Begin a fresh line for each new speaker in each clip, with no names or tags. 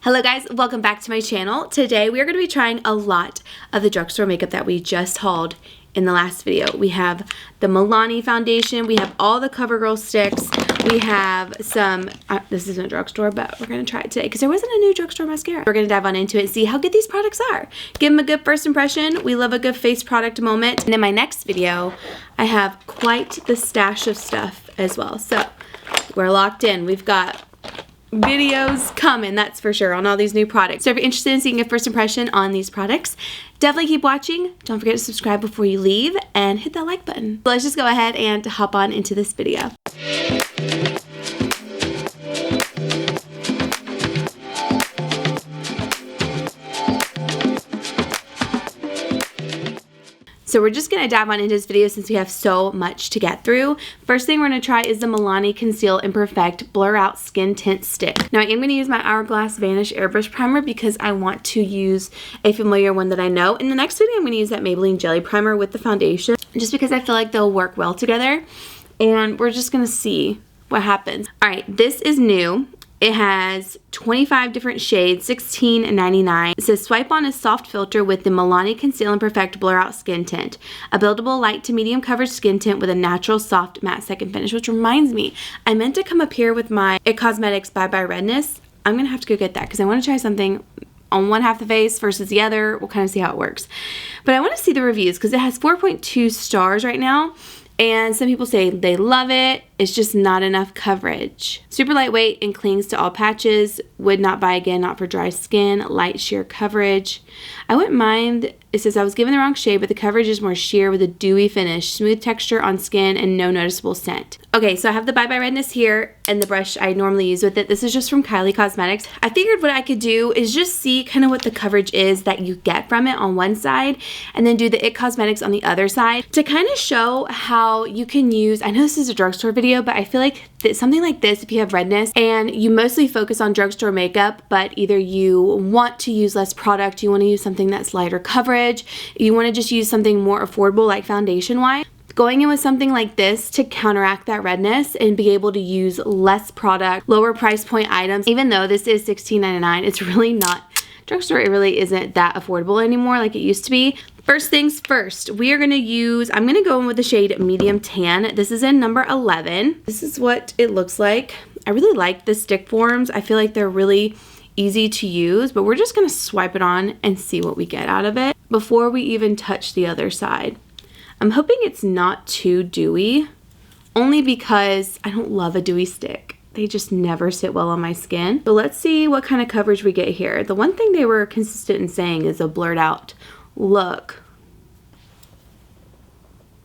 Hello guys, welcome back to my channel. Today we are going to be trying a lot of the drugstore makeup that we just hauled in the last video. We have the Milani foundation, we have all the CoverGirl sticks, we have some, this isn't a drugstore, but we're going to try it today because there wasn't a new drugstore mascara. We're going to dive on into it and see how good these products are. Give them a good first impression. We love a good face product moment. And in my next video, I have quite the stash of stuff as well. So we're locked in. We've got videos coming, that's for sure, on all these new products. So if you're interested in seeing a first impression on these products, definitely keep watching. Don't forget to subscribe before you leave and hit that like button. So let's just go ahead and hop on into this video. So we're just going to dive on into this video since we have so much to get through. First thing we're going to try is the Milani Conceal and Perfect Blur Out Skin Tint Stick. Now I am going to use my Hourglass Vanish Airbrush Primer because I want to use a familiar one that I know. In the next video I'm going to use that Maybelline Jelly Primer with the foundation just because I feel like they'll work well together. And we're just going to see what happens. Alright, this is new. It has 25 different shades, $16.99. It says swipe on a soft filter with the Milani Conceal and Perfect Blur Out Skin Tint. A buildable light to medium coverage skin tint with a natural soft matte second finish. Which reminds me, I meant to come up here with my IT Cosmetics Bye Bye Redness. I'm going to have to go get that because I want to try something on one half the face versus the other. We'll kind of see how it works. But I want to see the reviews because it has 4.2 stars right now. And some people say they love it. It's just not enough coverage. Super lightweight and clings to all patches. Would not buy again, not for dry skin. Light sheer coverage. I wouldn't mind. It says I was given the wrong shade, but the coverage is more sheer with a dewy finish. Smooth texture on skin and no noticeable scent. Okay, so I have the Bye Bye Redness here and the brush I normally use with it. This is just from Kylie Cosmetics. I figured what I could do is just see kind of what the coverage is that you get from it on one side and then do the IT Cosmetics on the other side to kind of show how you can use, I know this is a drugstore video, but I feel like something like this, if you have redness and you mostly focus on drugstore makeup, but either you want to use less product, you want to use something that's lighter coverage, you want to just use something more affordable like foundation wise, going in with something like this to counteract that redness and be able to use less product, lower price point items. Even though this is $16.99, it's really not, drugstore, it really isn't that affordable anymore like it used to be. First things first, we are going to use, I'm going to go in with the shade Medium Tan. This is in number 11. This is what it looks like. I really like the stick forms. I feel like they're really easy to use, but we're just going to swipe it on and see what we get out of it before we even touch the other side. I'm hoping it's not too dewy, only because I don't love a dewy stick. They just never sit well on my skin. So let's see what kind of coverage we get here. The one thing they were consistent in saying is a blurred out look.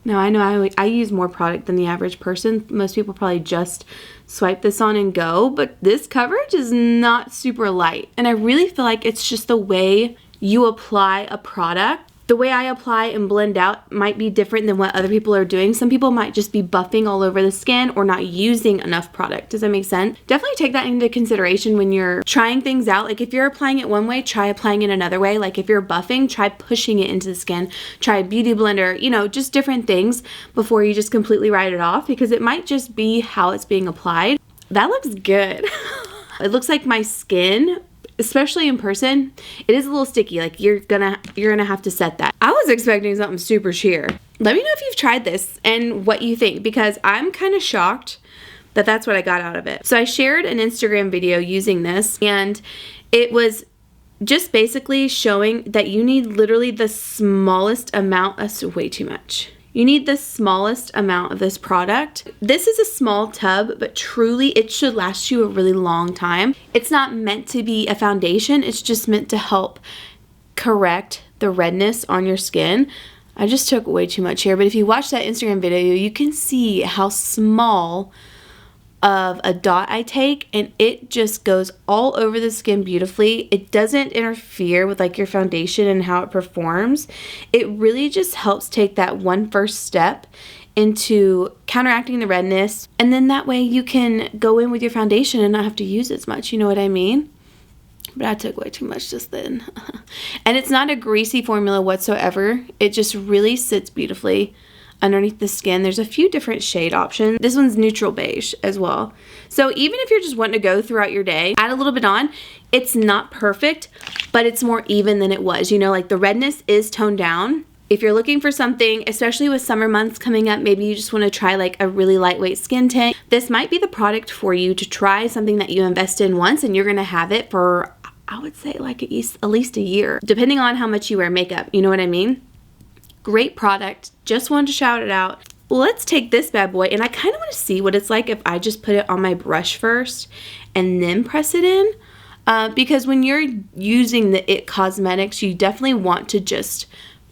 Now I know I use more product than the average person. Most people probably just swipe this on and go, but this coverage is not super light. And I really feel like it's just the way you apply a product. The way I apply and blend out might be different than what other people are doing. Some people might just be buffing all over the skin or not using enough product. Does that make sense? Definitely take that into consideration when you're trying things out. Like if you're applying it one way, try applying it another way. Like if you're buffing, try pushing it into the skin. Try a beauty blender, you know, just different things before you just completely write it off because it might just be how it's being applied. That looks good. It looks like my skin, especially in person, it is a little sticky. Like you're gonna have to set that. I was expecting something super sheer. Let me know if you've tried this and what you think because I'm kind of shocked that that's what I got out of it. So I shared an Instagram video using this and it was just basically showing that you need literally the smallest amount. That's way too much. You need the smallest amount of this product. This is a small tub, but truly it should last you a really long time. It's not meant to be a foundation. It's just meant to help correct the redness on your skin. I just took way too much here, but if you watch that Instagram video, you can see how small of a dot I take and it just goes all over the skin beautifully. It doesn't interfere with like your foundation and how it performs. It really just helps take that one first step into counteracting the redness, and then that way you can go in with your foundation and not have to use as much, you know what I mean? But I took way too much just then. And it's not a greasy formula whatsoever. It just really sits beautifully underneath the skin. There's a few different shade options. This one's neutral beige as well. So even if you're just wanting to go throughout your day, add a little bit on, It's not perfect, but it's more even than it was. You know, like the redness is toned down. If you're looking for something, especially with summer months coming up, maybe you just want to try like a really lightweight skin tint, this might be the product for you to try something that you invest in once and you're going to have it for, I would say, like at least a year, depending on how much you wear makeup. You know what I mean? Great product. Just wanted to shout it out. Let's take this bad boy, and I kind of want to see what it's like if I just put it on my brush first and then press it in. Because when you're using the IT Cosmetics, you definitely want to just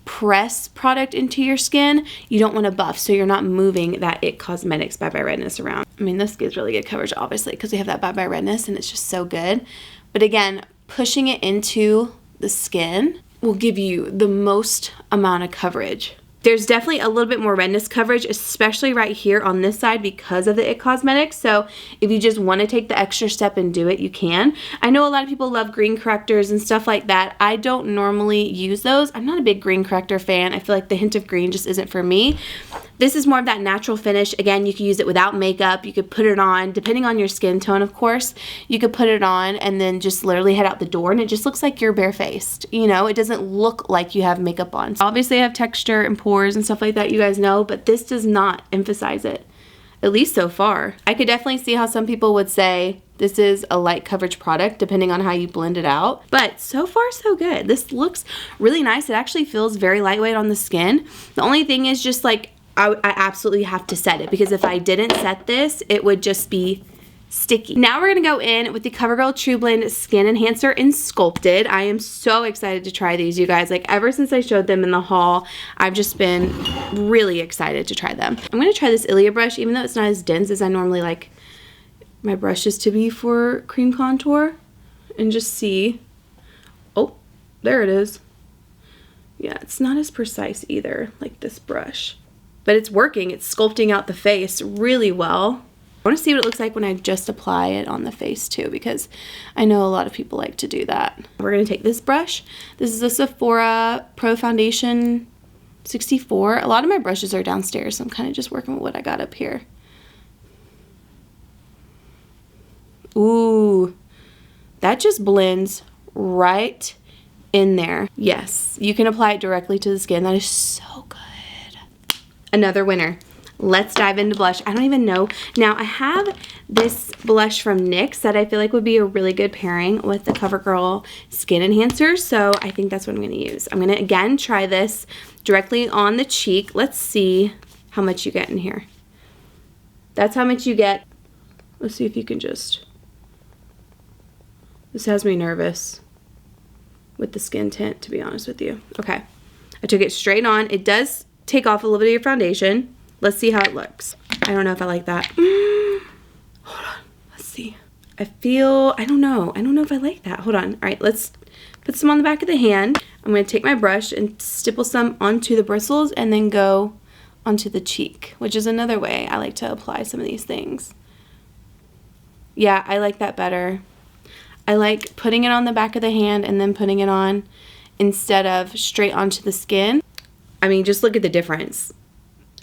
press product into your skin. You don't want to buff, so you're not moving that IT Cosmetics Bye Bye Redness around. I mean, this gives really good coverage, obviously, because we have that Bye Bye Redness, and it's just so good. But again, pushing it into the skin will give you the most amount of coverage. There's definitely a little bit more redness coverage, especially right here on this side because of the IT Cosmetics. So if you just want to take the extra step and do it, you can. I know a lot of people love green correctors and stuff like that. I don't normally use those. I'm not a big green corrector fan. I feel like the hint of green just isn't for me. This is more of that natural finish. Again, you can use it without makeup. You could put it on, depending on your skin tone, of course. You could put it on and then just literally head out the door, and it just looks like you're barefaced. You know, it doesn't look like you have makeup on. Obviously, I have texture and pores and stuff like that, you guys know, but this does not emphasize it, at least so far. I could definitely see how some people would say this is a light coverage product, depending on how you blend it out. But so far, so good. This looks really nice. It actually feels very lightweight on the skin. The only thing is just like, I absolutely have to set it, because if I didn't set this, it would just be sticky. Now we're gonna go in with the CoverGirl True Blend Skin Enhancer in Sculpted. I am so excited to try these, you guys. Like, ever since I showed them in the haul, I've just been really excited to try them. I'm gonna try this Ilia brush, even though it's not as dense as I normally like my brushes to be for cream contour, and just see. Oh, there it is. Yeah, it's not as precise either, like this brush. But it's working. It's sculpting out the face really well. I want to see what it looks like when I just apply it on the face too, because I know a lot of people like to do that. We're going to take this brush. This is a Sephora Pro Foundation 64. A lot of my brushes are downstairs, so I'm kind of just working with what I got up here. Ooh, that just blends right in there. Yes, you can apply it directly to the skin. That is so good. Another winner. Let's dive into blush. I don't even know. Now, I have this blush from NYX that I feel like would be a really good pairing with the CoverGirl Skin Enhancer, so I think that's what I'm going to use. I'm going to, again, try this directly on the cheek. Let's see how much you get in here. That's how much you get. Let's see if you can just... This has me nervous with the skin tint, to be honest with you. Okay. I took it straight on. It does take off a little bit of your foundation. Let's see how it looks. I don't know if I like that. Hold on. Let's see. I don't know. I don't know if I like that. Hold on. All right, let's put some on the back of the hand. I'm going to take my brush and stipple some onto the bristles and then go onto the cheek, which is another way I like to apply some of these things. Yeah, I like that better. I like putting it on the back of the hand and then putting it on instead of straight onto the skin. I mean, just look at the difference.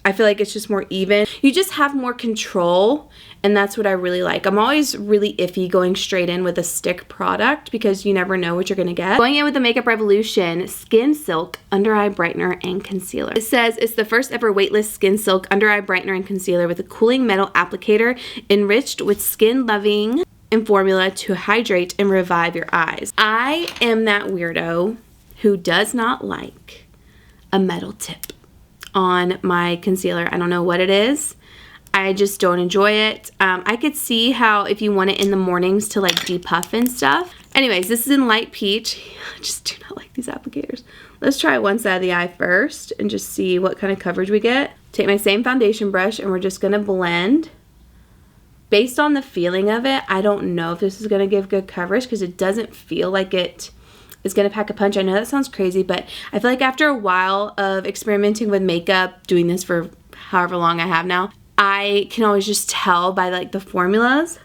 I feel like it's just more even. You just have more control, and that's what I really like. I'm always really iffy going straight in with a stick product because you never know what you're gonna get. Going in with the Makeup Revolution Skin Silk Under Eye Brightener and Concealer. It says it's the first ever weightless Skin Silk Under Eye Brightener and Concealer with a cooling metal applicator enriched with skin-loving and formula to hydrate and revive your eyes. I am that weirdo who does not like a metal tip on my concealer. I don't know what it is. I just don't enjoy it. I could see how if you want it in the mornings to like depuff and stuff. Anyways, this is in Light Peach. I just do not like these applicators. Let's try one side of the eye first and just see what kind of coverage we get. Take my same foundation brush and we're just gonna blend. Based on the feeling of it, I don't know if this is gonna give good coverage because it doesn't feel like it is gonna pack a punch. I know that sounds crazy, but I feel like after a while of experimenting with makeup, doing this for however long I have now, I can always just tell by like the formulas.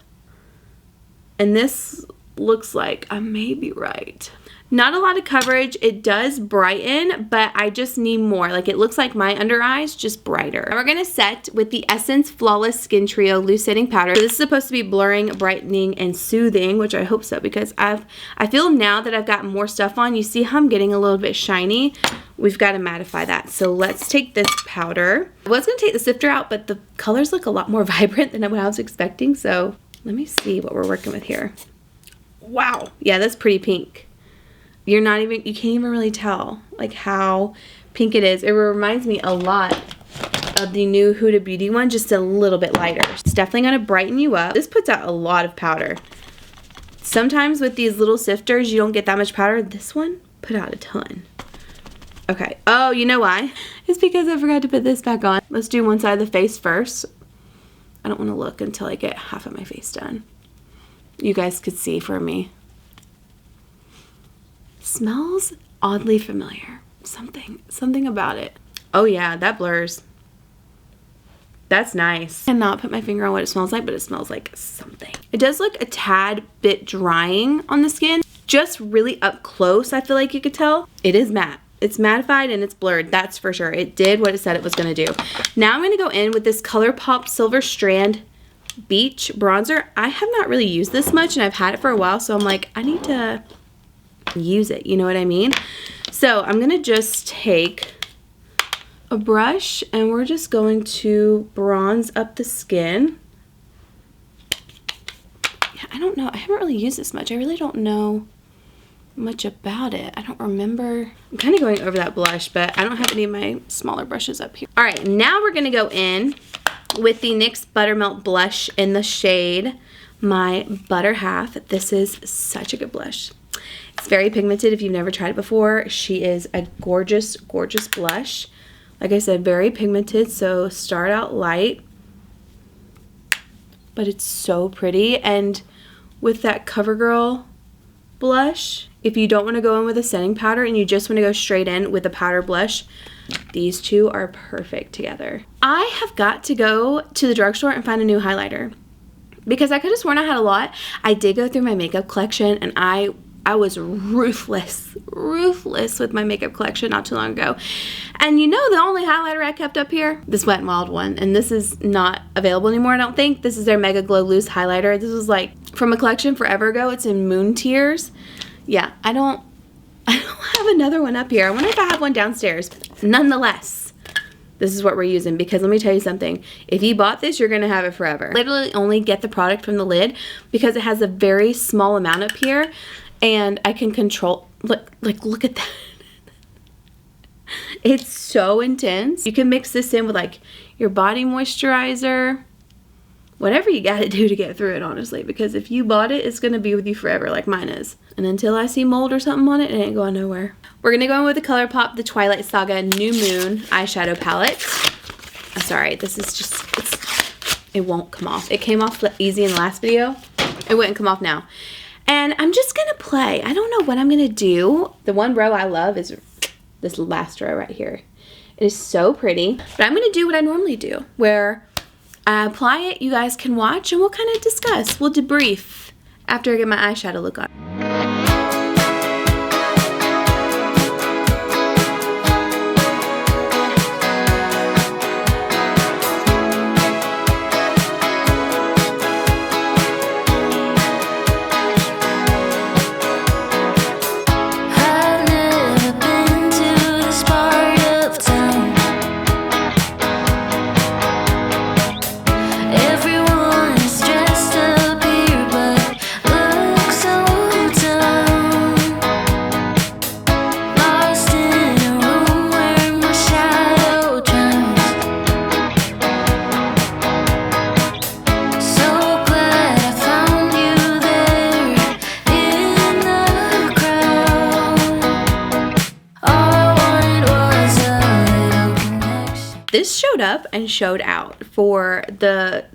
And this looks like I may be right. Not a lot of coverage. It does brighten, but I just need more. Like, it looks like my under eyes, just brighter. Now we're gonna set with the Essence Flawless Skin Trio Loose Setting Powder. So this is supposed to be blurring, brightening, and soothing, which I hope so, because I feel now that I've got more stuff on, you see how I'm getting a little bit shiny? We've got to mattify that. So let's take this powder. I was gonna take the sifter out, but the colors look a lot more vibrant than what I was expecting. So let me see what we're working with here. Wow, yeah, that's pretty pink. You can't even really tell like how pink it is. It reminds me a lot of the new Huda Beauty one, just a little bit lighter. It's definitely gonna brighten you up. This puts out a lot of powder. Sometimes with these little sifters, you don't get that much powder. This one put out a ton. Okay, oh, you know why? It's because I forgot to put this back on. Let's do one side of the face first. I don't wanna look until I get half of my face done. You guys could see for me. Smells oddly familiar. Something about it. Oh yeah, that blurs. That's nice. I cannot put my finger on what it smells like, but it smells like something. It does look a tad bit drying on the skin. Just really up close, I feel like you could tell. It is matte. It's mattified and it's blurred, that's for sure. It did what it said it was gonna do. Now I'm gonna go in with this Colourpop Silver Strand Beach Bronzer. I have not really used this much and I've had it for a while, so I'm like, I need to use it, you know what I mean? So I'm gonna just take a brush and we're just going to bronze up the skin. Yeah, I don't know, I haven't really used this much. I really don't know much about it. I don't remember. I'm kind of going over that blush, but I don't have any of my smaller brushes up here. All right, now we're gonna go in with the NYX Buttermelt blush in the shade My Butter Half. This is such a good blush. It's very pigmented if you've never tried it before. She is a gorgeous, gorgeous blush. Like I said, very pigmented, so start out light. But it's so pretty. And with that CoverGirl blush, if you don't want to go in with a setting powder and you just want to go straight in with a powder blush, these two are perfect together. I have got to go to the drugstore and find a new highlighter because I could have sworn I had a lot. I did go through my makeup collection and I was ruthless with my makeup collection not too long ago. And you know the only highlighter I kept up here? This Wet n Wild one. And this is not available anymore, I don't think. This is their Mega Glow Loose highlighter. This was like from a collection forever ago. It's in Moon Tears. Yeah, I don't have another one up here. I wonder if I have one downstairs. Nonetheless, this is what we're using because let me tell you something. If you bought this, you're going to have it forever. Literally only get the product from the lid because it has a very small amount up here. And I can control, look at that. It's so intense. You can mix this in with like your body moisturizer, whatever you gotta do to get through it, honestly, because if you bought it, it's gonna be with you forever like mine is. And until I see mold or something on it, it ain't going nowhere. We're gonna go in with the Colourpop The Twilight Saga New Moon eyeshadow palette. I'm sorry, this is just, it won't come off. It came off easy in the last video. It wouldn't come off now. And I'm just gonna play. I don't know what I'm gonna do. The one row I love is this last row right here. It is so pretty. But I'm gonna do what I normally do, where I apply it, you guys can watch, and we'll kind of discuss. We'll debrief after I get my eyeshadow look on. This showed up and showed out for the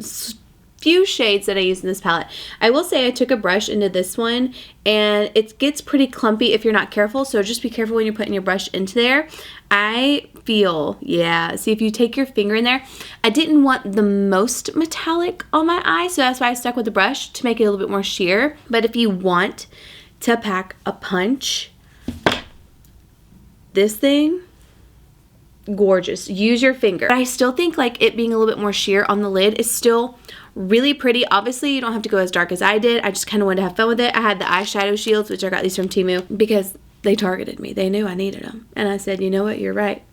few shades that I use in this palette. I will say I took a brush into this one and it gets pretty clumpy if you're not careful, so just be careful when you're putting your brush into there. I feel, yeah, see if you take your finger in there, I didn't want the most metallic on my eye, so that's why I stuck with the brush to make it a little bit more sheer. But if you want to pack a punch, this thing, gorgeous. Use your finger. But I still think like it being a little bit more sheer on the lid is still really pretty. Obviously, you don't have to go as dark as I did. I just kind of wanted to have fun with it. I had the eyeshadow shields, which I got these from Temu because they targeted me. They knew I needed them. And I said, you know what? You're right.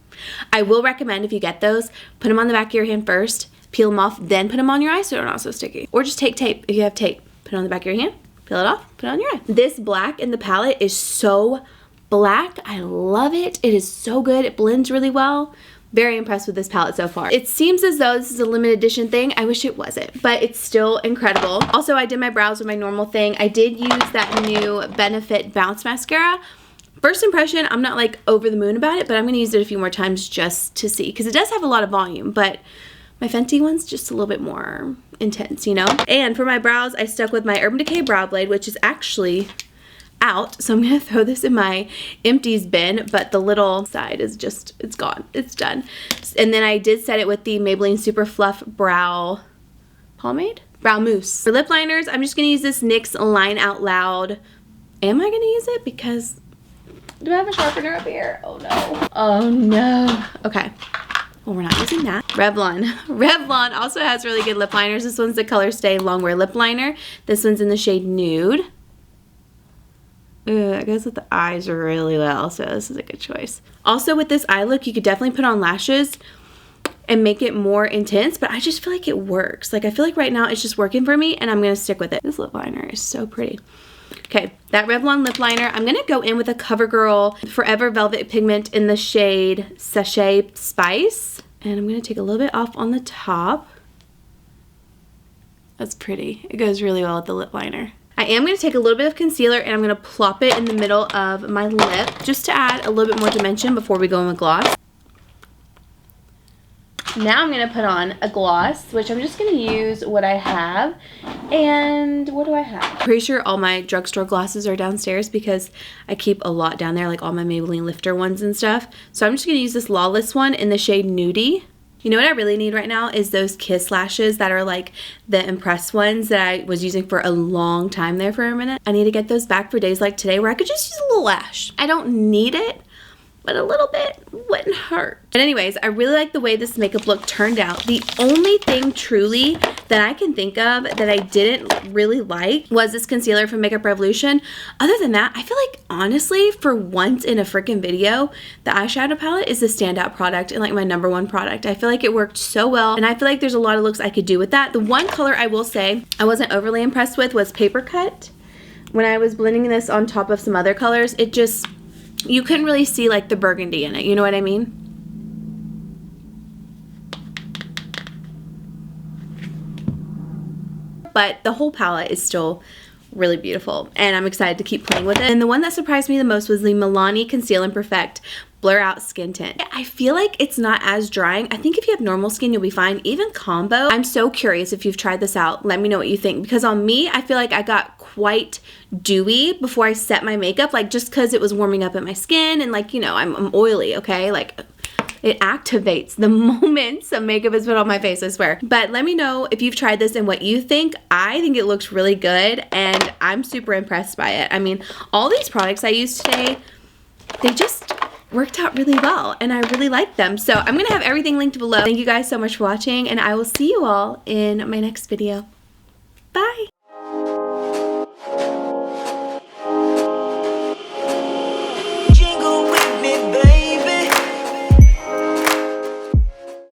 I will recommend if you get those, put them on the back of your hand first, peel them off, then put them on your eye so they're not so sticky. Or just take tape. If you have tape, put it on the back of your hand, peel it off, put it on your eye. This black in the palette is so black. I love it. It is so good. It blends really well. Very impressed with this palette so far. It seems as though this is a limited edition thing. I wish it wasn't, but it's still incredible. Also, I did my brows with my normal thing. I did use that new Benefit Bounce Mascara. First impression, I'm not like over the moon about it, but I'm going to use it a few more times just to see, because it does have a lot of volume, but my Fenty one's just a little bit more intense, you know? And for my brows, I stuck with my Urban Decay Brow Blade, which is actually out, so I'm gonna throw this in my empties bin, but the little side is just, it's gone, it's done. And then I did set it with the Maybelline Super Fluff Brow Pomade? Brow Mousse. For lip liners, I'm just gonna use this NYX Line Out Loud. Am I gonna use it? Because, do I have a sharpener up here? Oh no. Oh no. Okay. Well, we're not using that. Revlon. Revlon also has really good lip liners. This one's the Color Stay Longwear Lip Liner. This one's in the shade Nude. It goes with the eyes really well, so this is a good choice. Also with this eye look, you could definitely put on lashes and make it more intense, but I just feel like it works. Like I feel like right now it's just working for me and I'm gonna stick with it. This lip liner is so pretty. Okay, that Revlon lip liner, I'm gonna go in with a CoverGirl Forever Velvet Pigment in the shade Sachet Spice. And I'm gonna take a little bit off on the top. That's pretty. It goes really well with the lip liner. I am going to take a little bit of concealer and I'm going to plop it in the middle of my lip just to add a little bit more dimension before we go in with gloss. Now I'm going to put on a gloss, which I'm just going to use what I have. And what do I have? Pretty sure all my drugstore glosses are downstairs because I keep a lot down there, like all my Maybelline lifter ones and stuff. So I'm just going to use this Lawless one in the shade Nudie. You know what I really need right now is those Kiss lashes that are like the Impress ones that I was using for a long time there for a minute. I need to get those back for days like today where I could just use a little lash. I don't need it, but a little bit wouldn't hurt. But anyways, I really like the way this makeup look turned out. The only thing truly that I can think of that I didn't really like was this concealer from Makeup Revolution. Other than that, I feel like honestly, for once in a freaking video, the eyeshadow palette is the standout product and like my #1 product. I feel like it worked so well and I feel like there's a lot of looks I could do with that. The one color I will say I wasn't overly impressed with was Paper Cut. When I was blending this on top of some other colors, it just, you couldn't really see like the burgundy in it, you know what I mean? But the whole palette is still really beautiful and I'm excited to keep playing with it. And the one that surprised me the most was the Milani Conceal and Perfect Blur Out Skin Tint. I feel like it's not as drying. I think if you have normal skin, you'll be fine. Even combo. I'm so curious if you've tried this out. Let me know what you think, because on me, I feel like I got quite dewy before I set my makeup, like just because it was warming up in my skin and like, you know, I'm oily, okay? Like it activates the moment some makeup is put on my face, I swear. But let me know if you've tried this and what you think. I think it looks really good and I'm super impressed by it. I mean, all these products I used today, they just worked out really well and I really like them. So I'm gonna have everything linked below. Thank you guys so much for watching and I will see you all in my next video. Bye.